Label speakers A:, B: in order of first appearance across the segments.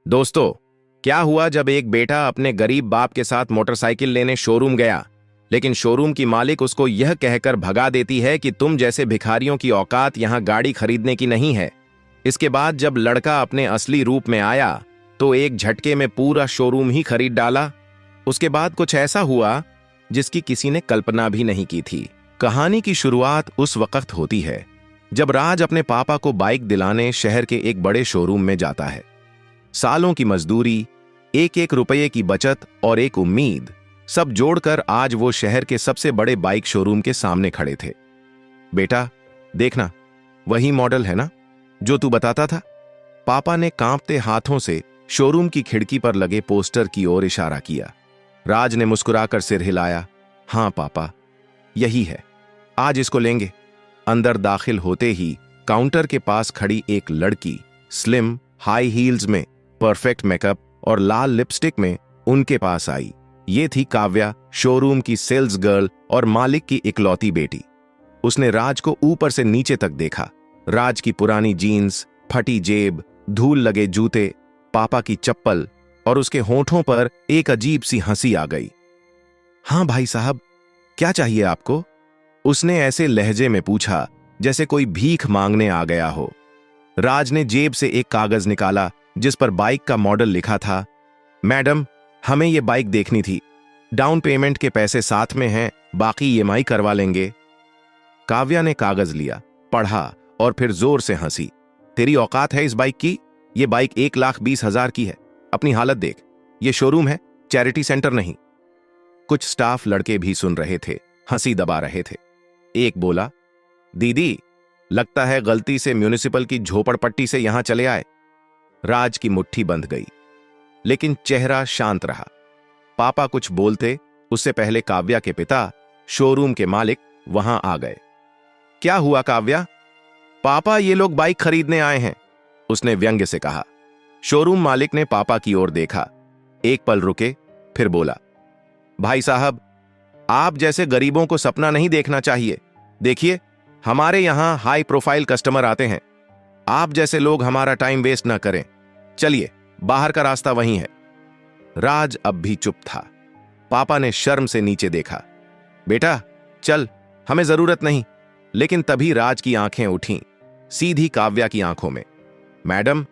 A: दोस्तों, क्या हुआ जब एक बेटा अपने गरीब बाप के साथ मोटरसाइकिल लेने शोरूम गया, लेकिन शोरूम की मालिक उसको यह कहकर भगा देती है कि तुम जैसे भिखारियों की औकात यहां गाड़ी खरीदने की नहीं है। इसके बाद जब लड़का अपने असली रूप में आया तो एक झटके में पूरा शोरूम ही खरीद डाला। उसके बाद कुछ ऐसा हुआ जिसकी किसी ने कल्पना भी नहीं की थी। कहानी की शुरुआत उस वक्त होती है जब राज अपने पापा को बाइक दिलाने शहर के एक बड़े शोरूम में जाता है। सालों की मजदूरी, एक एक रुपये की बचत और एक उम्मीद, सब जोड़कर आज वो शहर के सबसे बड़े बाइक शोरूम के सामने खड़े थे। बेटा, देखना, वही मॉडल है ना जो तू बताता था? पापा ने कांपते हाथों से शोरूम की खिड़की पर लगे पोस्टर की ओर इशारा किया। राज ने मुस्कुराकर सिर हिलाया। हाँ पापा, यही है, आज इसको लेंगे। अंदर दाखिल होते ही काउंटर के पास खड़ी एक लड़की, स्लिम, हाई हील्स में, परफेक्ट मेकअप और लाल लिपस्टिक में उनके पास आई। ये थी काव्या, शोरूम की सेल्स गर्ल और मालिक की इकलौती बेटी। उसने राज को ऊपर से नीचे तक देखा। राज की पुरानी जीन्स, फटी जेब, धूल लगे जूते, पापा की चप्पल, और उसके होठों पर एक अजीब सी हंसी आ गई। हाँ भाई साहब, क्या चाहिए आपको? उसने ऐसे लहजे में पूछा जैसे कोई भीख मांगने आ गया हो। राज ने जेब से एक कागज निकाला जिस पर बाइक का मॉडल लिखा था। मैडम, हमें ये बाइक देखनी थी। डाउन पेमेंट के पैसे साथ में हैं, बाकी ईएमआई करवा लेंगे। काव्या ने कागज लिया, पढ़ा और फिर जोर से हंसी। तेरी औकात है इस बाइक की? ये बाइक 1,20,000 की है। अपनी हालत देख, ये शोरूम है, चैरिटी सेंटर नहीं। कुछ स्टाफ लड़के भी सुन रहे थे, हंसी दबा रहे थे। एक बोला, दीदी, लगता है गलती से म्युनिसिपल की झोपड़पट्टी से यहां चले आए। राज की मुट्ठी बंध गई, लेकिन चेहरा शांत रहा। पापा कुछ बोलते उससे पहले काव्या के पिता, शोरूम के मालिक, वहां आ गए। क्या हुआ काव्या? पापा, ये लोग बाइक खरीदने आए हैं, उसने व्यंग्य से कहा। शोरूम मालिक ने पापा की ओर देखा, एक पल रुके, फिर बोला, भाई साहब, आप जैसे गरीबों को सपना नहीं देखना चाहिए। देखिए, हमारे यहां हाई प्रोफाइल कस्टमर आते हैं। आप जैसे लोग हमारा टाइम वेस्ट ना करें। चलिए, बाहर का रास्ता वहीं है। राज अब भी चुप था। पापा ने शर्म से नीचे देखा। बेटा चल, हमें जरूरत नहीं। लेकिन तभी राज की आंखें उठीं, सीधी काव्या की आंखों में। मैडम,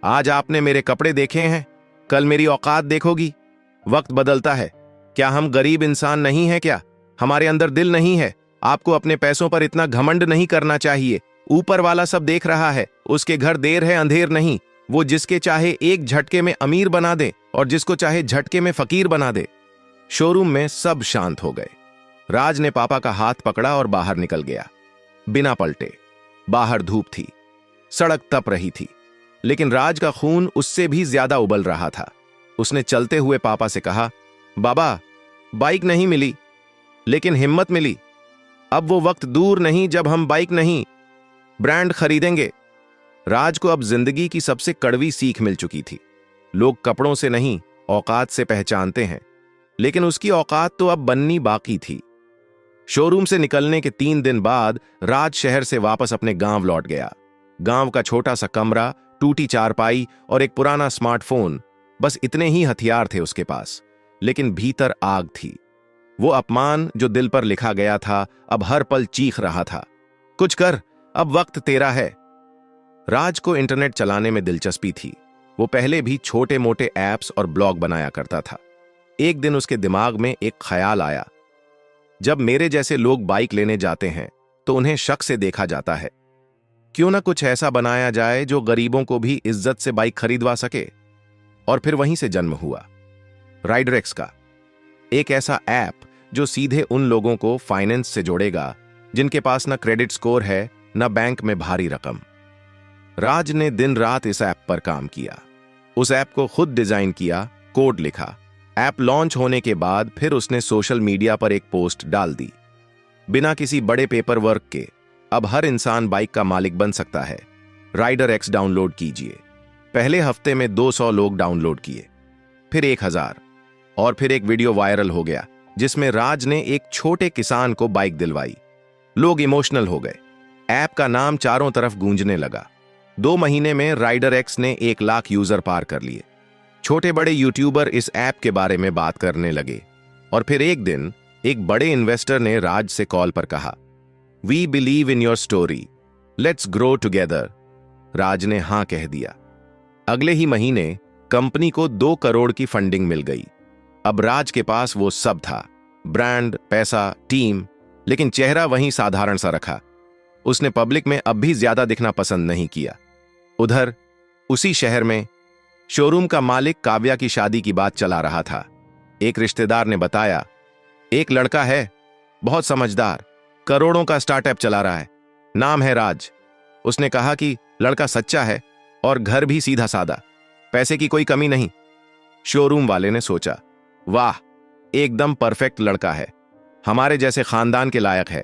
A: आज आपने मेरे कपड़े देखे हैं, कल मेरी औकात देखोगी। वक्त बदलता है। क्या हम गरीब इंसान नहीं हैं क्या? हमारे अंदर दिल नहीं है? आपको अपने पैसों पर इतना घमंड नहीं करना चाहिए। ऊपर वाला सब देख रहा है, उसके घर देर है अंधेर नहीं। वो जिसके चाहे एक झटके में अमीर बना दे और जिसको चाहे झटके में फकीर बना दे। शोरूम में सब शांत हो गए। राज ने पापा का हाथ पकड़ा और बाहर निकल गया, बिना पलटे। बाहर धूप थी, सड़क तप रही थी, लेकिन राज का खून उससे भी ज्यादा उबल रहा था। उसने चलते हुए पापा से कहा, बाबा, बाइक नहीं मिली, लेकिन हिम्मत मिली। अब वो वक्त दूर नहीं जब हम बाइक नहीं, ब्रांड खरीदेंगे। राज को अब जिंदगी की सबसे कड़वी सीख मिल चुकी थी। लोग कपड़ों से नहीं, औकात से पहचानते हैं, लेकिन उसकी औकात तो अब बननी बाकी थी। शोरूम से निकलने के 3 दिन बाद राज शहर से वापस अपने गांव लौट गया। गांव का छोटा सा कमरा, टूटी चारपाई और एक पुराना स्मार्टफोन, बस इतने ही हथियार थे उसके पास। लेकिन भीतर आग थी। वो अपमान जो दिल पर लिखा गया था अब हर पल चीख रहा था, कुछ कर, अब वक्त तेरा है। राज को इंटरनेट चलाने में दिलचस्पी थी। वो पहले भी छोटे मोटे ऐप्स और ब्लॉग बनाया करता था। एक दिन उसके दिमाग में एक ख्याल आया, जब मेरे जैसे लोग बाइक लेने जाते हैं तो उन्हें शक से देखा जाता है। क्यों ना कुछ ऐसा बनाया जाए जो गरीबों को भी इज्जत से बाइक खरीदवा सके। और फिर वहीं से जन्म हुआ राइडरएक्स का, एक ऐसा ऐप जो सीधे उन लोगों को फाइनेंस से जोड़ेगा जिनके पास न क्रेडिट स्कोर है, न बैंक में भारी रकम। राज ने दिन रात इस ऐप पर काम किया। उस ऐप को खुद डिजाइन किया, कोड लिखा। ऐप लॉन्च होने के बाद फिर उसने सोशल मीडिया पर एक पोस्ट डाल दी, बिना किसी बड़े पेपर वर्क के अब हर इंसान बाइक का मालिक बन सकता है। राइडरएक्स डाउनलोड कीजिए। पहले हफ्ते में 200 लोग डाउनलोड किए, फिर 1000, और फिर एक वीडियो वायरल हो गया जिसमें राज ने एक छोटे किसान को बाइक दिलवाई। लोग इमोशनल हो गए। ऐप का नाम चारों तरफ गूंजने लगा। 2 महीने में राइडरएक्स ने 1 लाख यूजर पार कर लिए। छोटे बड़े यूट्यूबर इस ऐप के बारे में बात करने लगे और फिर एक दिन एक बड़े इन्वेस्टर ने राज से कॉल पर कहा, we believe in your story, let's grow together. Raj ने हां कह दिया। अगले ही महीने कंपनी को 2 करोड़ की फंडिंग मिल गई। अब राज के पास वो सब था, ब्रांड, पैसा, टीम, लेकिन चेहरा वहीं साधारण सा रखा। उसने पब्लिक में अब भी ज्यादा दिखना पसंद नहीं किया। उधर उसी शहर में शोरूम का मालिक काव्या की शादी की बात चला रहा था। एक रिश्तेदार ने बताया, एक लड़का है, बहुत समझदार, करोड़ों का स्टार्टअप चला रहा है, नाम है राज। उसने कहा कि लड़का सच्चा है और घर भी सीधा सादा, पैसे की कोई कमी नहीं। शोरूम वाले ने सोचा, वाह, एकदम परफेक्ट लड़का है, हमारे जैसे खानदान के लायक है।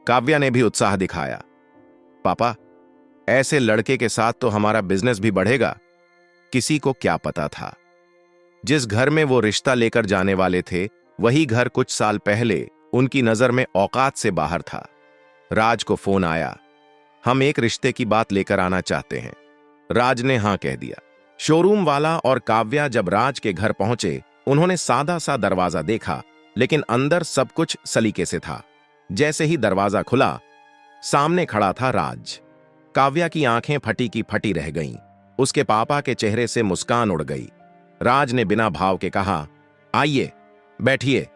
A: काव्या ने भी उत्साह दिखाया, पापा, ऐसे लड़के के साथ तो हमारा बिजनेस भी बढ़ेगा। किसी को क्या पता था, जिस घर में वो रिश्ता लेकर जाने वाले थे वही घर कुछ साल पहले उनकी नजर में औकात से बाहर था। राज को फोन आया, हम एक रिश्ते की बात लेकर आना चाहते हैं। राज ने हां कह दिया। शोरूम वाला और काव्या जब राज के घर पहुंचे, उन्होंने सादा सा दरवाजा देखा, लेकिन अंदर सब कुछ सलीके से था। जैसे ही दरवाजा खुला, सामने खड़ा था राज। काव्या की आंखें फटी की फटी रह गईं। उसके पापा के चेहरे से मुस्कान उड़ गई। राज ने बिना भाव के कहा, आइए, बैठिए,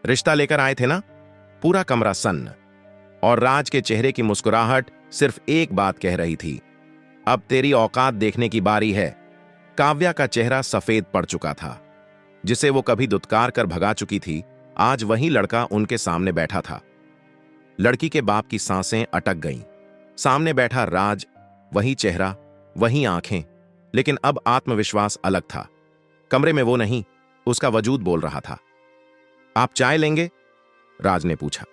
A: रिश्ता लेकर आए थे ना? पूरा कमरा सन्न, और राज के चेहरे की मुस्कुराहट सिर्फ एक बात कह रही थी, अब तेरी औकात देखने की बारी है। काव्या का चेहरा सफेद पड़ चुका था। जिसे वो कभी दुत्कार कर भगा चुकी थी, आज वही लड़का उनके सामने बैठा था। लड़की के बाप की सांसें अटक गईं। सामने बैठा राज, वही चेहरा, वही आंखें, लेकिन अब आत्मविश्वास अलग था। कमरे में वो नहीं, उसका वजूद बोल रहा था। आप चाय लेंगे? राज ने पूछा,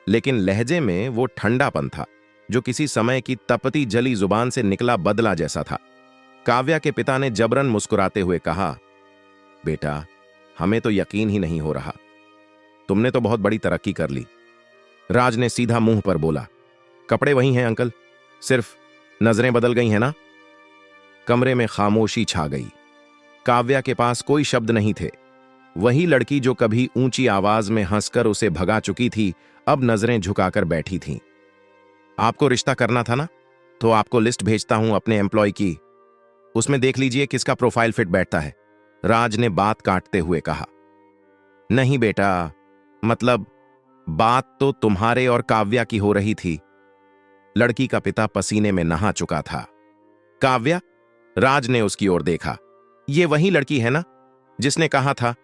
A: लेकिन लहजे में वो ठंडापन था जो किसी समय की तपती जली जुबान से निकला बदला जैसा था। काव्या के पिता ने जबरन मुस्कुराते हुए कहा, बेटा, हमें तो यकीन ही नहीं हो रहा, तुमने तो बहुत बड़ी तरक्की कर ली। राज ने सीधा मुंह पर बोला, कपड़े वही हैं अंकल, सिर्फ नजरें बदल गई हैं ना। कमरे में खामोशी छा गई। काव्या के पास कोई शब्द नहीं थे। वही लड़की जो कभी ऊंची आवाज में हंसकर उसे भगा चुकी थी, अब नजरें झुकाकर बैठी थी। आपको रिश्ता करना था ना, तो आपको लिस्ट भेजता हूं अपने एम्प्लॉय की, उसमें देख लीजिए किसका प्रोफाइल फिट बैठता है। राज ने बात काटते हुए कहा, नहीं बेटा, मतलब बात तो तुम्हारे और काव्या की हो रही थी। लड़की का पिता पसीने में नहा चुका था। काव्या? राज ने उसकी ओर देखा, ये वही लड़की है ना जिसने कहा था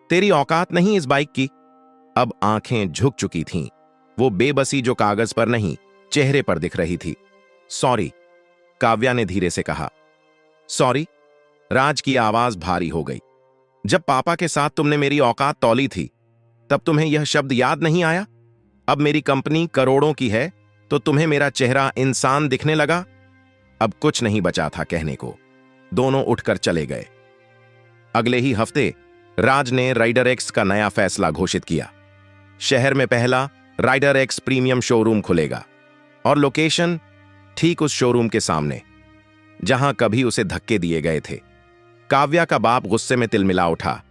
A: तेरी औकात नहीं इस बाइक की? अब आंखें झुक चुकी थीं। वो बेबसी जो कागज पर नहीं, चेहरे पर दिख रही थी। सॉरी, काव्या ने धीरे से कहा। सॉरी? राज की आवाज भारी हो गई। जब पापा के साथ तुमने मेरी औकात तौली थी, तब तुम्हें यह शब्द याद नहीं आया? अब मेरी कंपनी करोड़ों की है तो तुम्हें मेरा चेहरा इंसान दिखने लगा? अब कुछ नहीं बचा था कहने को। दोनों उठकर चले गए। अगले ही हफ्ते राज ने राइडर एक्स का नया फैसला घोषित किया। शहर में पहला राइडर एक्स प्रीमियम शोरूम खुलेगा, और लोकेशन ठीक उस शोरूम के सामने जहां कभी उसे धक्के दिए गए थे। काव्या का बाप गुस्से में तिलमिला उठा,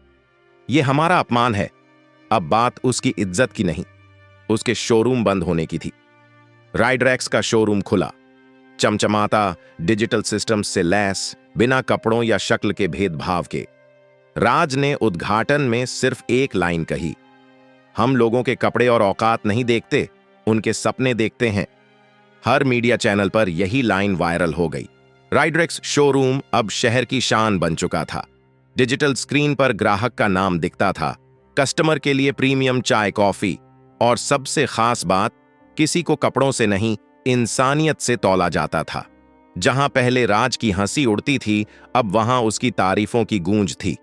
A: यह हमारा अपमान है। अब बात उसकी इज्जत की नहीं, उसके शोरूम बंद होने की थी। राइडर एक्स का शोरूम खुला, चमचमाता, डिजिटल सिस्टम्स से लैस, बिना कपड़ों या शक्ल के भेदभाव के। राज ने उद्घाटन में सिर्फ एक लाइन कही, हम लोगों के कपड़े और औकात नहीं देखते, उनके सपने देखते हैं। हर मीडिया चैनल पर यही लाइन वायरल हो गई। राइडर एक्स शोरूम अब शहर की शान बन चुका था। डिजिटल स्क्रीन पर ग्राहक का नाम दिखता था, कस्टमर के लिए प्रीमियम चाय कॉफी, और सबसे खास बात, किसी को कपड़ों से नहीं, इंसानियत से तौला जाता था। जहां पहले राज की हंसी उड़ती थी, अब वहां उसकी तारीफों की गूंज थी।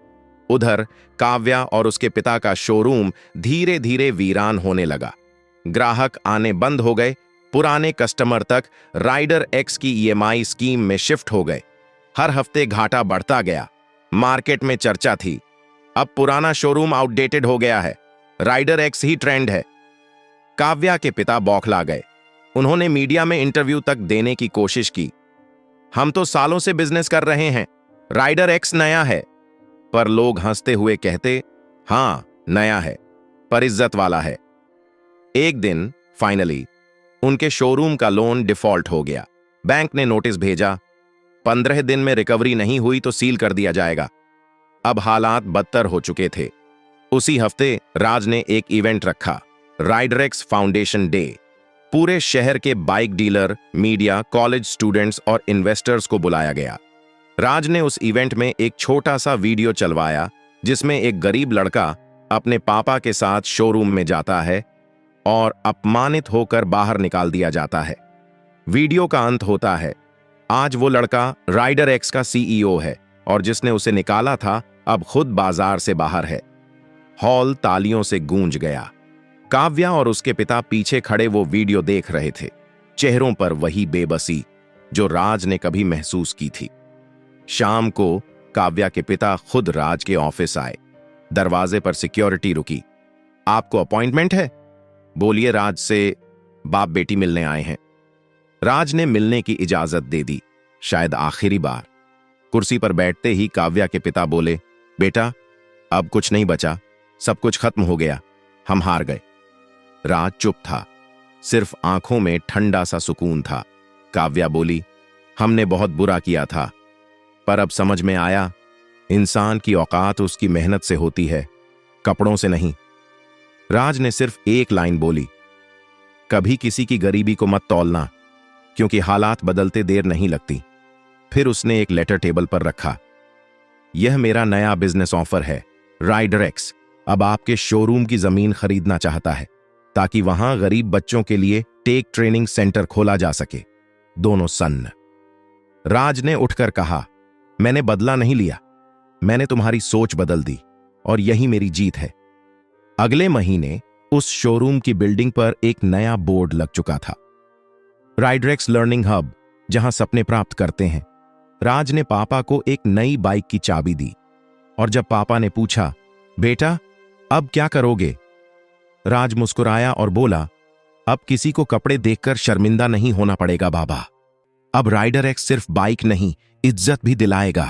A: उधर काव्या और उसके पिता का शोरूम धीरे धीरे वीरान होने लगा। ग्राहक आने बंद हो गए, पुराने कस्टमर तक राइडर एक्स की ईएमआई स्कीम में शिफ्ट हो गए। हर हफ्ते घाटा बढ़ता गया। मार्केट में चर्चा थी, अब पुराना शोरूम आउटडेटेड हो गया है, राइडर एक्स ही ट्रेंड है। काव्या के पिता बौखला गए। उन्होंने मीडिया में इंटरव्यू तक देने की कोशिश की, हम तो सालों से बिजनेस कर रहे हैं, राइडर एक्स नया है। पर लोग हंसते हुए कहते, हाँ नया है पर इज्जत वाला है। एक दिन फाइनली उनके शोरूम का लोन डिफॉल्ट हो गया। बैंक ने नोटिस भेजा, 15 दिन में रिकवरी नहीं हुई तो सील कर दिया जाएगा। अब हालात बदतर हो चुके थे। उसी हफ्ते राज ने एक इवेंट रखा, राइडरेक्स फाउंडेशन डे। पूरे शहर के bike dealer, media, college students और इन्वेस्टर्स को बुलाया गया। राज ने उस इवेंट में एक छोटा सा वीडियो चलवाया जिसमें एक गरीब लड़का अपने पापा के साथ शोरूम में जाता है और अपमानित होकर बाहर निकाल दिया जाता है। वीडियो का अंत होता है, आज वो लड़का राइडर एक्स का सीईओ है और जिसने उसे निकाला था अब खुद बाजार से बाहर है। हॉल तालियों से गूंज गया। काव्या और उसके पिता पीछे खड़े वो वीडियो देख रहे थे, चेहरों पर वही बेबसी जो राज ने कभी महसूस की थी। शाम को काव्या के पिता खुद राज के ऑफिस आए। दरवाजे पर सिक्योरिटी रुकी। आपको अपॉइंटमेंट है? बोलिए, राज से बाप बेटी मिलने आए हैं। राज ने मिलने की इजाजत दे दी, शायद आखिरी बार। कुर्सी पर बैठते ही काव्या के पिता बोले, बेटा अब कुछ नहीं बचा, सब कुछ खत्म हो गया, हम हार गए। राज चुप था, सिर्फ आंखों में ठंडा सा सुकून था। काव्या बोली, हमने बहुत बुरा किया था, पर अब समझ में आया इंसान की औकात उसकी मेहनत से होती है, कपड़ों से नहीं। राज ने सिर्फ एक लाइन बोली, कभी किसी की गरीबी को मत तौलना, क्योंकि हालात बदलते देर नहीं लगती। फिर उसने एक लेटर टेबल पर रखा, यह मेरा नया बिजनेस ऑफर है। राइडरेक्स अब आपके शोरूम की जमीन खरीदना चाहता है ताकि वहां गरीब बच्चों के लिए टेक ट्रेनिंग सेंटर खोला जा सके। दोनों सन्न। राज ने उठकर कहा, मैंने बदला नहीं लिया, मैंने तुम्हारी सोच बदल दी और यही मेरी जीत है। अगले महीने उस शोरूम की बिल्डिंग पर एक नया बोर्ड लग चुका था, राइडरेक्स लर्निंग हब, जहां सपने प्राप्त करते हैं। राज ने पापा को एक नई बाइक की चाबी दी और जब पापा ने पूछा, बेटा अब क्या करोगे? राज मुस्कुराया और बोला, अब किसी को कपड़े देखकर शर्मिंदा नहीं होना पड़ेगा बाबा। अब राइडरेक्स सिर्फ बाइक नहीं, इज्जत भी दिलाएगा।